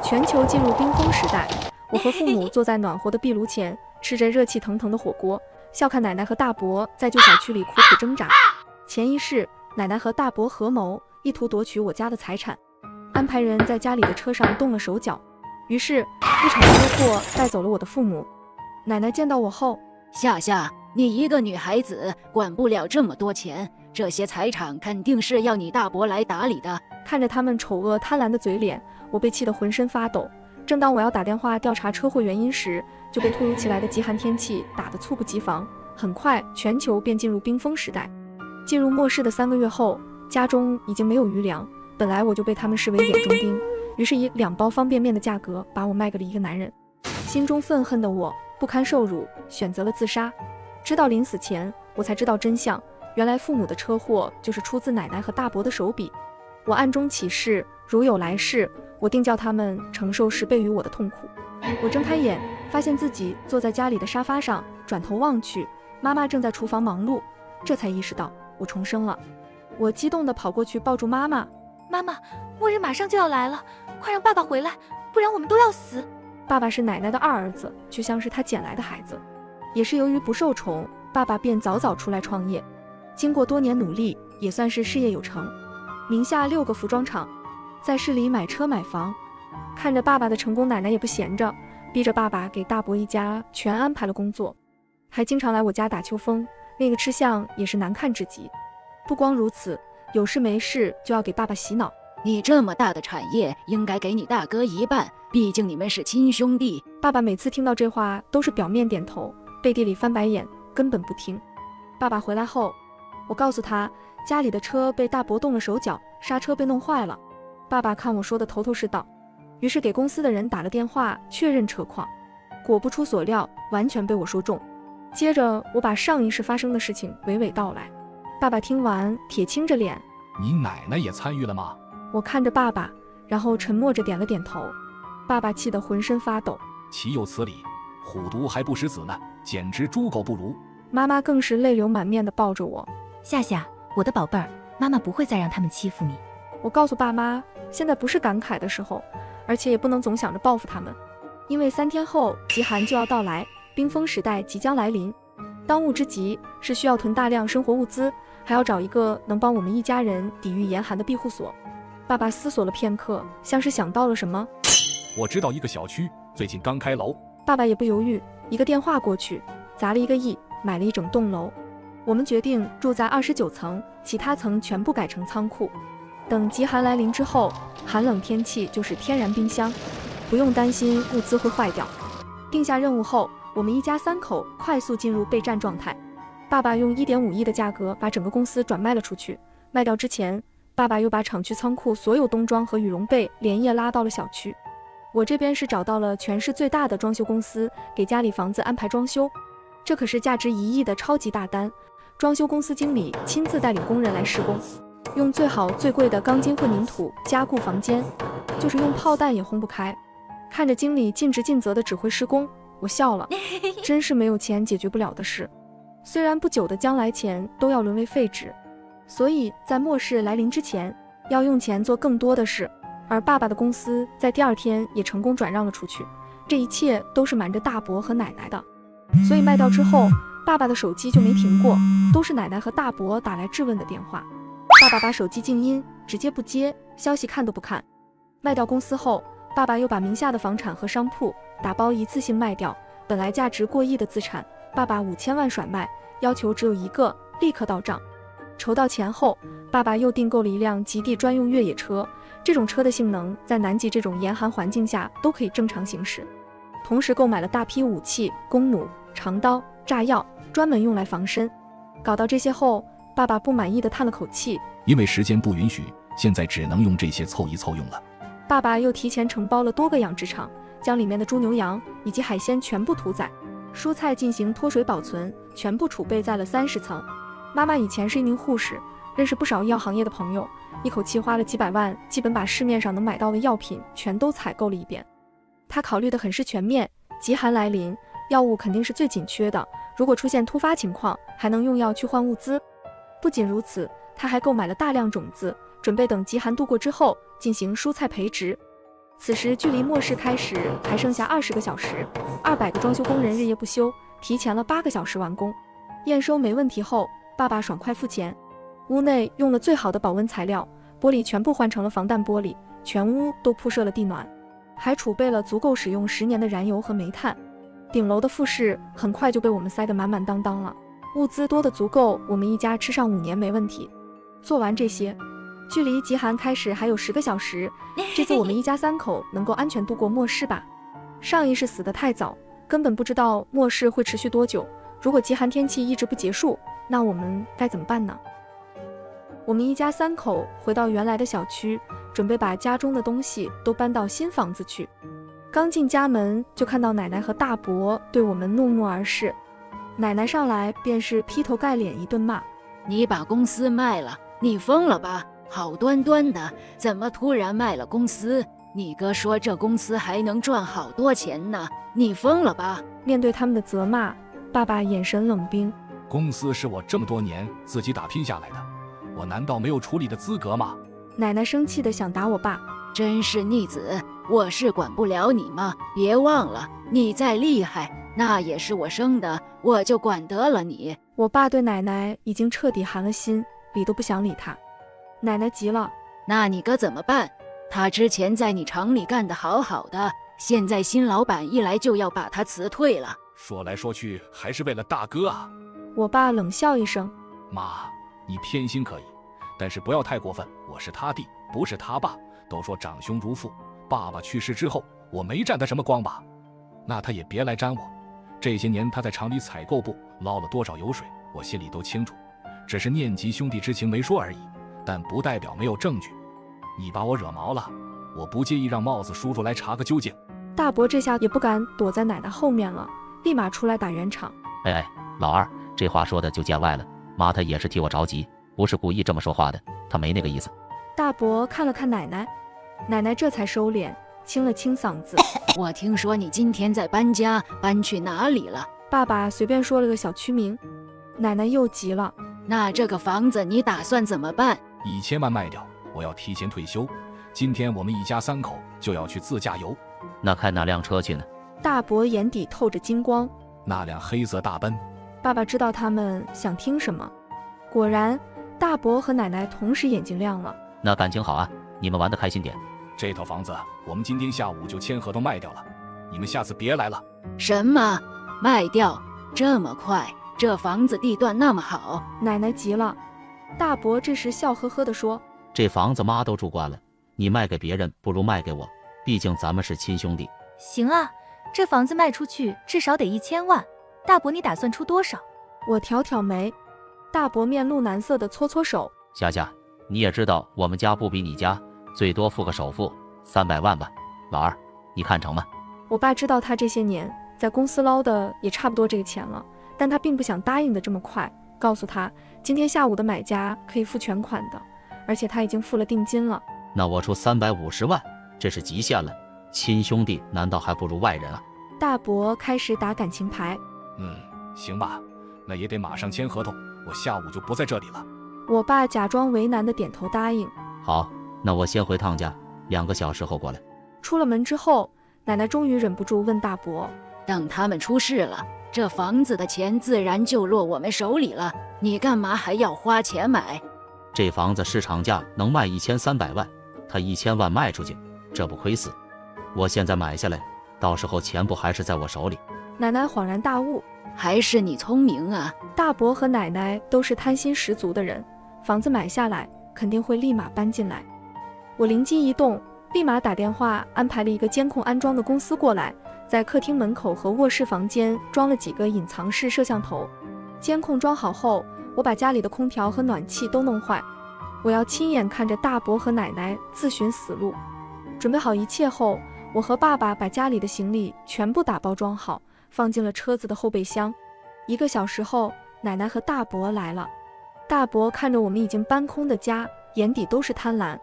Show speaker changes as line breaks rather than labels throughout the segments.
全球进入冰封时代，我和父母坐在暖和的壁炉前，吃着热气腾腾的火锅，笑看奶奶和大伯在旧小区里苦苦挣扎。潜意识，奶奶和大伯合谋，意图夺取我家的财产，安排人在家里的车上动了手脚。于是，一场车祸带走了我的父母。奶奶见到我后，
夏夏，你一个女孩子管不了这么多钱，这些财产肯定是要你大伯来打理的。
看着他们丑恶贪婪的嘴脸，我被气得浑身发抖。正当我要打电话调查车祸原因时，就被突如其来的极寒天气打得猝不及防。很快，全球便进入冰封时代。进入末世的3个月后，家中已经没有余粮，本来我就被他们视为眼中钉，于是以2包方便面的价格把我卖给了一个男人。心中愤恨的我不堪受辱，选择了自杀。直到临死前，我才知道真相，原来父母的车祸就是出自奶奶和大伯的手笔。我暗中起誓，如有来世，我定叫他们承受10倍于我的痛苦。我睁开眼，发现自己坐在家里的沙发上，转头望去，妈妈正在厨房忙碌，这才意识到我重生了。我激动地跑过去抱住妈妈。
妈妈，末日马上就要来了，快让爸爸回来，不然我们都要死。
爸爸是奶奶的2儿子，就像是他捡来的孩子。也是由于不受宠，爸爸便早早出来创业。经过多年努力，也算是事业有成，名下6个服装厂，在市里买车买房。看着爸爸的成功，奶奶也不闲着，逼着爸爸给大伯一家全安排了工作，还经常来我家打秋风，那个吃相也是难看至极。不光如此，有事没事就要给爸爸洗脑。
你这么大的产业，应该给你大哥一半，毕竟你们是亲兄弟。
爸爸每次听到这话都是表面点头，背地里翻白眼，根本不听。爸爸回来后，我告诉他家里的车被大伯动了手脚，刹车被弄坏了。爸爸看我说的头头是道，于是给公司的人打了电话确认车况。果不出所料，完全被我说中。接着我把上一世发生的事情娓娓道来。爸爸听完铁青着脸，
你奶奶也参与了吗？
我看着爸爸，然后沉默着点了点头。爸爸气得浑身发抖，
岂有此理，虎毒还不食子呢，简直猪狗不如。
妈妈更是泪流满面地抱着我。
夏夏，我的宝贝儿，妈妈不会再让他们欺负你。
我告诉爸妈，现在不是感慨的时候，而且也不能总想着报复他们，因为3天后极寒就要到来，冰封时代即将来临。当务之急是需要囤大量生活物资，还要找一个能帮我们一家人抵御严寒的庇护所。爸爸思索了片刻，像是想到了什么。
我知道一个小区，最近刚开楼。
爸爸也不犹豫，一个电话过去，砸了1个亿，买了一整栋楼。我们决定住在29层，其他层全部改成仓库。等极寒来临之后，寒冷天气就是天然冰箱，不用担心物资会坏掉。定下任务后，我们一家3口快速进入备战状态。爸爸用1.5亿的价格把整个公司转卖了出去，卖掉之前，爸爸又把厂区仓库所有冬装和羽绒被连夜拉到了小区。我这边是找到了全市最大的装修公司，给家里房子安排装修，这可是价值1亿的超级大单。装修公司经理亲自带领工人来施工，用最好最贵的钢筋混凝土加固房间，就是用炮弹也轰不开。看着经理尽职尽责的指挥施工，我笑了，真是没有钱解决不了的事。虽然不久的将来钱都要沦为废纸，所以在末世来临之前，要用钱做更多的事。而爸爸的公司在第2天也成功转让了出去，这一切都是瞒着大伯和奶奶的。所以卖掉之后，爸爸的手机就没停过，都是奶奶和大伯打来质问的电话。爸爸把手机静音，直接不接，消息看都不看。卖掉公司后，爸爸又把名下的房产和商铺打包一次性卖掉，本来价值过亿的资产，爸爸5000万甩卖，要求只有1个，立刻到账。筹到钱后，爸爸又订购了一辆极地专用越野车，这种车的性能在南极这种严寒环境下都可以正常行驶。同时购买了大批武器、弓弩、长刀、炸药，专门用来防身。搞到这些后，爸爸不满意地叹了口气，
因为时间不允许，现在只能用这些凑一凑用了。
爸爸又提前承包了多个养殖场，将里面的猪牛羊以及海鲜全部屠宰，蔬菜进行脱水保存，全部储备在了30层。妈妈以前是一名护士，认识不少医药行业的朋友，一口气花了几百万，基本把市面上能买到的药品全都采购了一遍。她考虑得很是全面，极寒来临，药物肯定是最紧缺的，如果出现突发情况，还能用药去换物资。不仅如此，她还购买了大量种子，准备等极寒度过之后进行蔬菜培植。此时距离末世开始还剩下20个小时，200个装修工人日夜不休，提前了8个小时完工。验收没问题后，爸爸爽快付钱。屋内用了最好的保温材料，玻璃全部换成了防弹玻璃，全屋都铺设了地暖，还储备了足够使用10年的燃油和煤炭。顶楼的复式很快就被我们塞得满满当当了，物资多得足够我们一家吃上5年没问题。做完这些，距离极寒开始还有10个小时，这次我们一家3口能够安全度过末世吧？上一世死得太早，根本不知道末世会持续多久。如果极寒天气一直不结束，那我们该怎么办呢？我们一家3口回到原来的小区，准备把家中的东西都搬到新房子去。刚进家门就看到奶奶和大伯对我们怒目而视。奶奶上来便是劈头盖脸一顿骂：
你把公司卖了，你疯了吧？好端端的，怎么突然卖了公司？你哥说这公司还能赚好多钱呢，你疯了吧？
面对他们的责骂，爸爸眼神冷冰。
公司是我这么多年自己打拼下来的，我难道没有处理的资格吗？
奶奶生气的想打我爸。
真是逆子，我是管不了你吗？别忘了，你再厉害，那也是我生的，我就管得了你。
我爸对奶奶已经彻底寒了心，理都不想理他。奶奶急了：
那你哥怎么办？他之前在你厂里干得好好的，现在新老板一来就要把他辞退了。
说来说去还是为了大哥啊。
我爸冷笑一声：
妈，你偏心可以，但是不要太过分，我是他弟，不是他爸。都说长兄如父，爸爸去世之后，我没沾他什么光吧？那他也别来沾我。这些年他在厂里采购部捞了多少油水，我心里都清楚，只是念及兄弟之情没说而已，但不代表没有证据。你把我惹毛了，我不介意让帽子叔叔来查个究竟。
大伯这下也不敢躲在奶奶后面了，立马出来打圆场。
哎，老二，这话说的就见外了，妈她也是替我着急，不是故意这么说话的，她没那个意思。
大伯看了看奶奶，奶奶这才收敛，清了清嗓子：
我听说你今天在搬家，搬去哪里了？
爸爸随便说了个小区名。奶奶又急了：
那这个房子你打算怎么办
？1000万卖掉，我要提前退休。今天我们一家3口就要去自驾游。
那开哪辆车去呢？
大伯眼底透着金光。
那辆黑色大奔。
爸爸知道他们想听什么，果然大伯和奶奶同时眼睛亮了。
那感情好啊，你们玩得开心点。
这套房子我们今天下午就签合同卖掉了，你们下次别来了。
什么？卖掉？这么快？这房子地段那么好？
奶奶急了。大伯这时笑呵呵地说：
这房子妈都住惯了，你卖给别人不如卖给我，毕竟咱们是亲兄弟。
行啊，这房子卖出去至少得1000万，大伯你打算出多少？
我挑挑眉。大伯面露难色地搓搓手：
夏夏，你也知道我们家不比你家，最多付个首付300万吧。老二，你看成吗？
我爸知道他这些年在公司捞的也差不多这个钱了，但他并不想答应的这么快，告诉他今天下午的买家可以付全款的，而且他已经付了定金了。
那我出350万，这是极限了。亲兄弟难道还不如外人啊？
大伯开始打感情牌。
行吧，那也得马上签合同，我下午就不在这里了。
我爸假装为难的点头答应。
好，那我先回趟家，2个小时后过来。
出了门之后，奶奶终于忍不住问大伯：
等他们出事了，这房子的钱自然就落我们手里了，你干嘛还要花钱买？
这房子市场价能卖1300万，他1000万卖出去，这不亏死？我现在买下来，到时候钱不还是在我手里？
奶奶恍然大悟，
还是你聪明啊！
大伯和奶奶都是贪心十足的人，房子买下来肯定会立马搬进来。我灵机一动，立马打电话安排了一个监控安装的公司过来，在客厅门口和卧室房间装了几个隐藏式摄像头。监控装好后，我把家里的空调和暖气都弄坏，我要亲眼看着大伯和奶奶自寻死路。准备好一切后，我和爸爸把家里的行李全部打包装好，放进了车子的后备箱。1个小时后，奶奶和大伯来了。大伯看着我们已经搬空的家，眼底都是贪婪，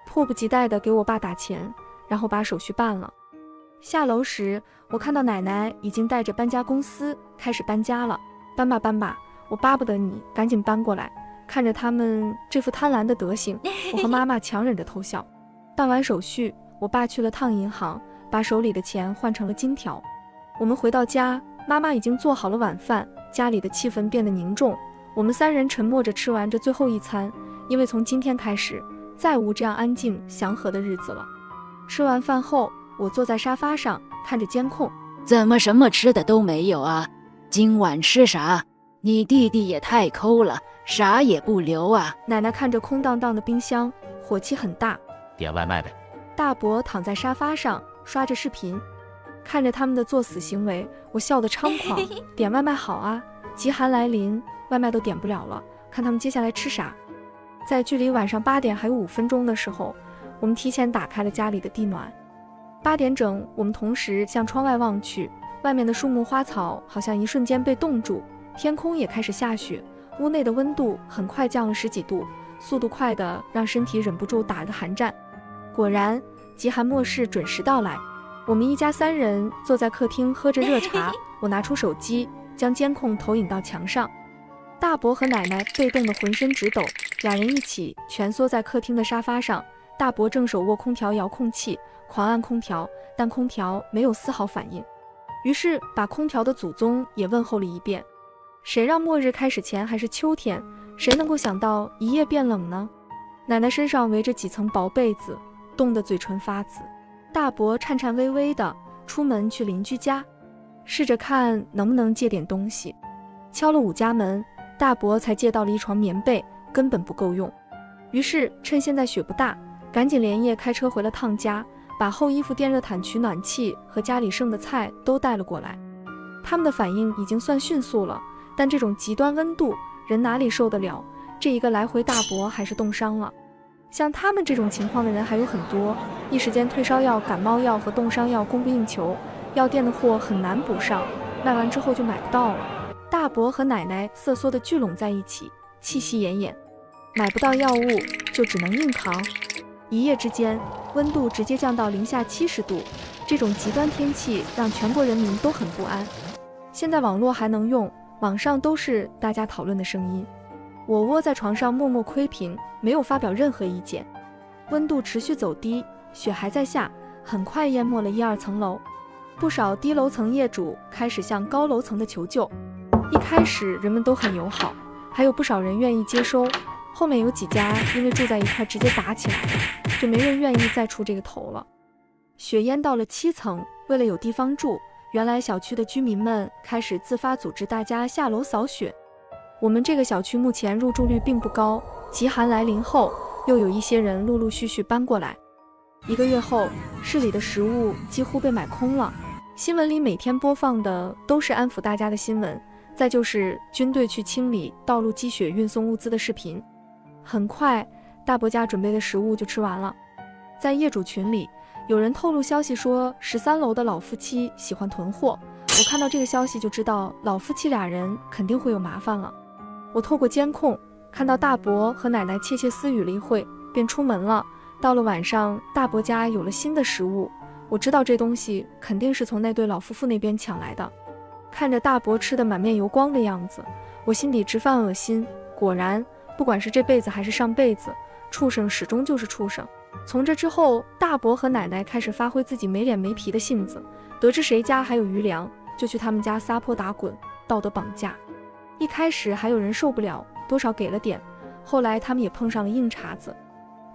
迫不及待地给我爸打钱，然后把手续办了。下楼时，我看到奶奶已经带着搬家公司开始搬家了。搬吧搬吧，我巴不得你赶紧搬过来。看着他们这副贪婪的德行，我和妈妈强忍着偷笑。办完手续，我我爸去了趟银行，把手里的钱换成了金条。我们回到家，妈妈已经做好了晚饭，家里的气氛变得凝重。我们3人沉默着吃完这最后一餐，因为从今天开始，再无这样安静祥和的日子了。吃完饭后，我坐在沙发上看着监控。
怎么什么吃的都没有啊？今晚吃啥？你弟弟也太抠了，啥也不留啊！
奶奶看着空荡荡的冰箱，火气很大。
点外卖呗。
大伯躺在沙发上刷着视频，看着他们的作死行为，我笑得猖狂。点外卖好啊，极寒来临，外卖都点不了了，看他们接下来吃啥。在距离晚上8点还有5分钟的时候，我们提前打开了家里的地暖。8点整，我们同时向窗外望去，外面的树木花草好像一瞬间被冻住，天空也开始下雪，屋内的温度很快降了10几度，速度快的让身体忍不住打个寒战。果然，极寒末世准时到来。我们一家3人坐在客厅喝着热茶，我拿出手机，将监控投影到墙上。大伯和奶奶被冻得浑身直抖，两人一起蜷缩在客厅的沙发上。大伯正手握空调遥控器，狂按空调，但空调没有丝毫反应。于是把空调的祖宗也问候了一遍。谁让末日开始前还是秋天，谁能够想到一夜变冷呢？奶奶身上围着几层薄被子，冻得嘴唇发紫。大伯颤颤巍巍地出门去邻居家，试着看能不能借点东西。敲了5家门，大伯才借到了一床棉被，根本不够用。于是趁现在雪不大，赶紧连夜开车回了趟家，把厚衣服、电热毯、取暖器和家里剩的菜都带了过来。他们的反应已经算迅速了，但这种极端温度，人哪里受得了？这一个来回，大伯还是冻伤了。像他们这种情况的人还有很多，一时间退烧药、感冒药和冻伤药供不应求，药店的货很难补上，卖完之后就买不到了。大伯和奶奶瑟缩地聚拢在一起，气息奄奄，买不到药物就只能硬扛。一夜之间，温度直接降到零下70度，这种极端天气让全国人民都很不安。现在网络还能用，网上都是大家讨论的声音。我窝在床上默默窥屏，没有发表任何意见。温度持续走低，雪还在下，很快淹没了1、2层楼。不少低楼层业主开始向高楼层的求救。一开始人们都很友好，还有不少人愿意接收。后面有几家因为住在一块直接打起来了，就没人愿意再出这个头了。雪淹到了7层，为了有地方住，原来小区的居民们开始自发组织大家下楼扫雪。我们这个小区目前入住率并不高，极寒来临后，又有一些人陆陆续续搬过来。1个月后，市里的食物几乎被买空了。新闻里每天播放的都是安抚大家的新闻，再就是军队去清理道路积雪运送物资的视频。很快，大伯家准备的食物就吃完了。在业主群里，有人透露消息说13楼的老夫妻喜欢囤货。我看到这个消息就知道老夫妻2人肯定会有麻烦了。我透过监控看到大伯和奶奶窃窃私语了一会，便出门了。到了晚上，大伯家有了新的食物，我知道这东西肯定是从那对老夫妇那边抢来的。看着大伯吃得满面油光的样子，我心底直犯恶心。果然，不管是这辈子还是上辈子，畜生始终就是畜生。从这之后，大伯和奶奶开始发挥自己没脸没皮的性子，得知谁家还有余粮，就去他们家撒泼打滚，道德绑架。一开始还有人受不了，多少给了点，后来他们也碰上了硬茬子。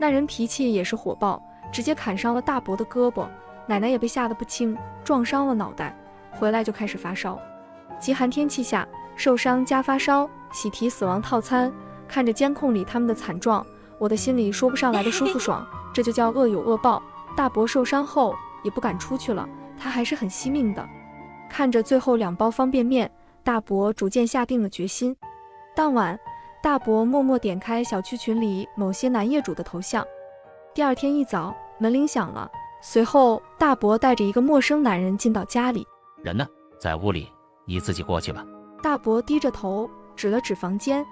那人脾气也是火爆，直接砍伤了大伯的胳膊，奶奶也被吓得不轻，撞伤了脑袋，回来就开始发烧。极寒天气下，受伤加发烧，喜提死亡套餐。看着监控里他们的惨状，我的心里说不上来的舒服爽。这就叫恶有恶报。大伯受伤后也不敢出去了，他还是很惜命的。看着最后2包方便面，大伯逐渐下定了决心。当晚，大伯默默点开小区群里某些男业主的头像。第2天一早，门铃响了，随后大伯带着一个陌生男人进到家里。
人呢？在屋里，你自己过去吧。
大伯低着头指了指房间。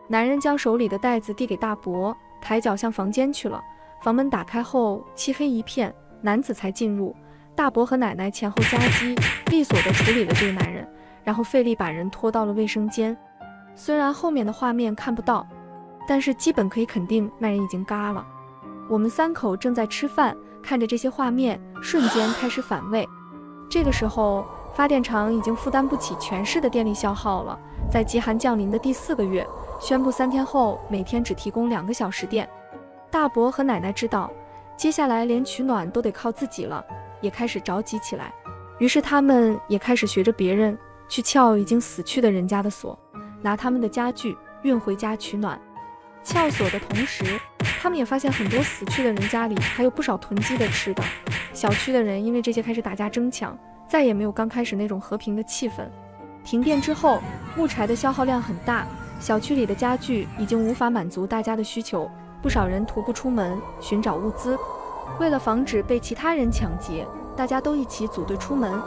男人将手里的袋子递给大伯，抬脚向房间去了。房门打开后，漆黑一片，男子才进入。大伯和奶奶前后夹击，利索地处理了这个男人，然后费力把人拖到了卫生间。虽然后面的画面看不到，但是基本可以肯定那人已经嘎了。我们3口正在吃饭，看着这些画面，瞬间开始反胃。这个时候，发电厂已经负担不起全市的电力消耗了。在极寒降临的第4个月，宣布3天后每天只提供2个小时电。大伯和奶奶知道，接下来连取暖都得靠自己了，也开始着急起来。于是他们也开始学着别人去撬已经死去的人家的锁，拿他们的家具运回家取暖。撬锁的同时，他们也发现很多死去的人家里还有不少囤积的吃的。小区的人因为这些开始打架争抢，再也没有刚开始那种和平的气氛。停电之后，木柴的消耗量很大，小区里的家具已经无法满足大家的需求，不少人徒步出门寻找物资。为了防止被其他人抢劫，大家都一起组队出门。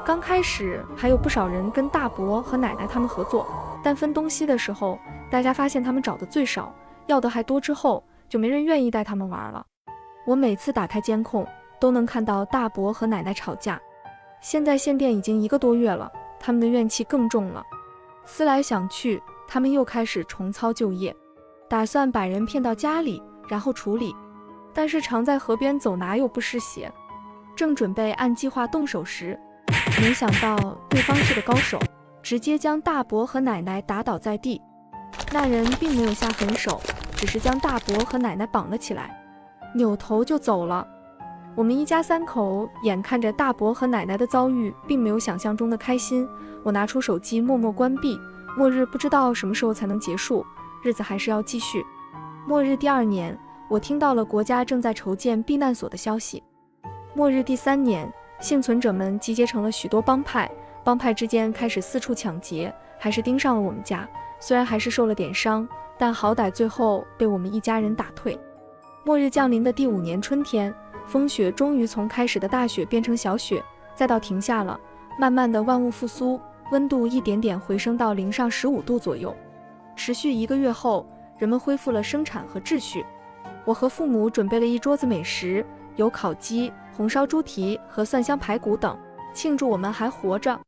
刚开始还有不少人跟大伯和奶奶他们合作，但分东西的时候，大家发现他们找的最少，要的还多之后，就没人愿意带他们玩了。我每次打开监控，都能看到大伯和奶奶吵架。现在限电已经1个多月了，他们的怨气更重了。思来想去，他们又开始重操旧业，打算把人骗到家里，然后处理。但是常在河边走，哪有不湿鞋？正准备按计划动手时，没想到对方是个高手，直接将大伯和奶奶打倒在地。那人并没有下狠手，只是将大伯和奶奶绑了起来，扭头就走了。我们一家3口眼看着大伯和奶奶的遭遇，并没有想象中的开心。我拿出手机默默关闭。末日不知道什么时候才能结束，日子还是要继续。末日第2年，我听到了国家正在筹建避难所的消息。末日第3年，幸存者们集结成了许多帮派，帮派之间开始四处抢劫，还是盯上了我们家。虽然还是受了点伤，但好歹最后被我们一家人打退。末日降临的第5年春天，风雪终于从开始的大雪变成小雪，再到停下了。慢慢的万物复苏，温度一点点回升到零上15度左右。持续1个月后，人们恢复了生产和秩序。我和父母准备了一桌子美食，有烤鸡、红烧猪蹄和蒜香排骨等，庆祝我们还活着。